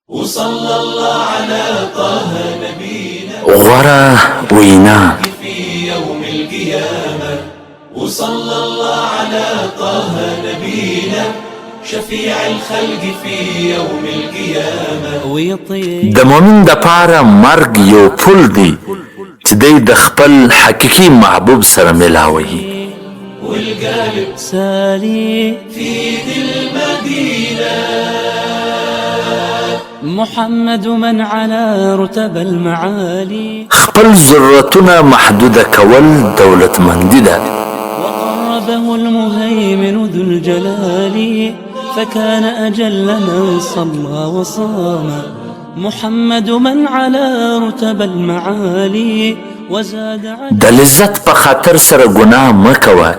وصلى الله على طه نبينا غورا وینا في يوم القيامة. وصلى الله على طه نبينا شفيع الخلق في يوم القيامة. د مؤمن د پاره مرګ یو پل دی چې دی د خپل حقیقي محبوب سره ملاوي. والقالب سالي في ذي المدينة محمد من على رتب المعالي. خپل ضرورتونه محدوده کول دولتمندي ده. وقربه المهيمن ذو الجلال فكان أجل من صلى وصام. محمد من على رتب المعالي وزاد د لذت په خاطر سره ګناه مکوه،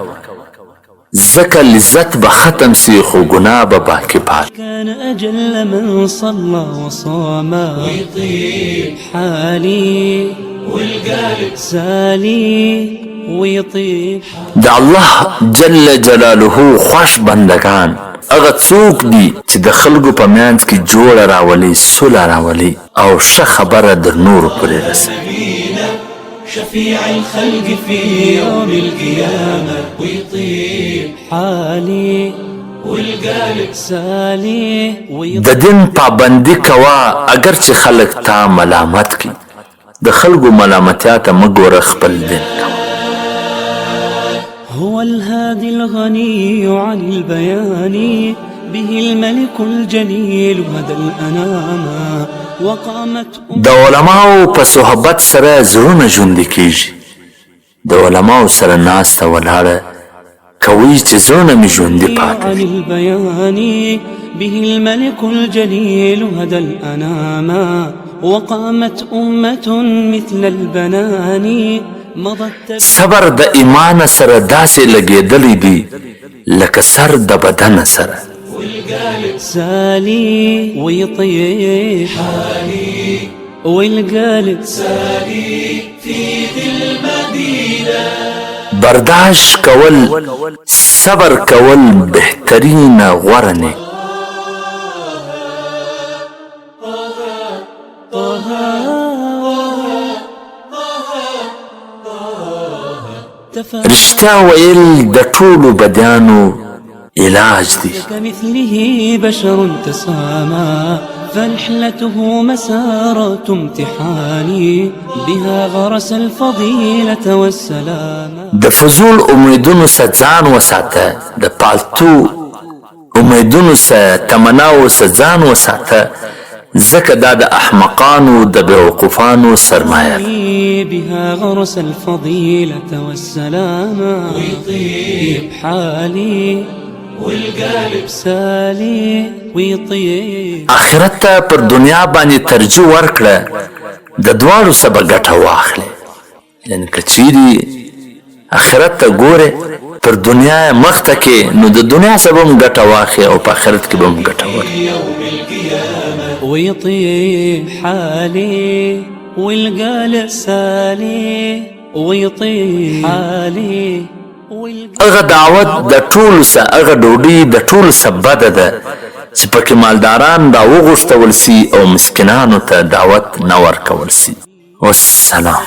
ځکه لذت به ختم سي خو ګناه به باقي پاتې. كان أجل من صلى وصام ويطيب حالي والقلب سالي ويطيب. د الله جل جلاله خوش بندگان هغه څوک دي چې د خلکو په منځ کې جوړه راولي، سوله راولي او ښه خبره در نورو پورې رسوي. شفيع الخلق في يوم القيامة ويطيب حالي والقلب سالي د دین پابندي کوه اگر چې خلک تا ملامت کی، د خلکو ملامتیا ته مه ګوره، خپل دین هو الهادي الغني عن البيان به الملك الجليل هدى الأنام. وقامت د علماو په صحبت سره زړونه ژوندي کیږي. د علماو سره ناسته ولاړه کوي چې زړونه مې ژوندي پاتې عن البيان به الملك الجليل هدى الأنام. وقامت أمة مثل البنان مضت. صبر د ایمان سره داسې لګېدلی دی لکه سر د بدن سره. والقلب سالي ويطيب حالي والقلب سالي في ذي المدينة. برداشت کول، صبر کول بهترین غوره نه. رشتیا ویل د ټولو بدیانو علاج دی. كمثله بشر تسامى فرحلته مسارات امتحان بها غرس الفضيلة والسلام. د فضول امیدونو څخه ځان وساته، د پالتو امیدونو څخه تمناو څخه ځان وساته، ځکه دا د احمقانو د بیوقوفانو سرمایه. بها غرس الفضيلة والسلام ويطيب حالي والقلب سالي ويطيب. آخرت ته پر دنیا باندې ترجیح ورکړه، د دواړو څخه به ګټه واخلې. یعنې که چیرې آخرت ته ګورې پر دنیا یې مخته کې، نو د دنیا څخه به هم ګټه واخلې او په آخرت کې به هم ګټه ورکړې. ويطيب حالي والقلب سالي ويطيب حالي. هغه دعوت د ټولو څخه، هغه ډوډۍ د ټولو څخه بده ده چې پکې مالداران را وغوښتول سي او مسکینانو ته دعوت نه ورکول سي. والسلام.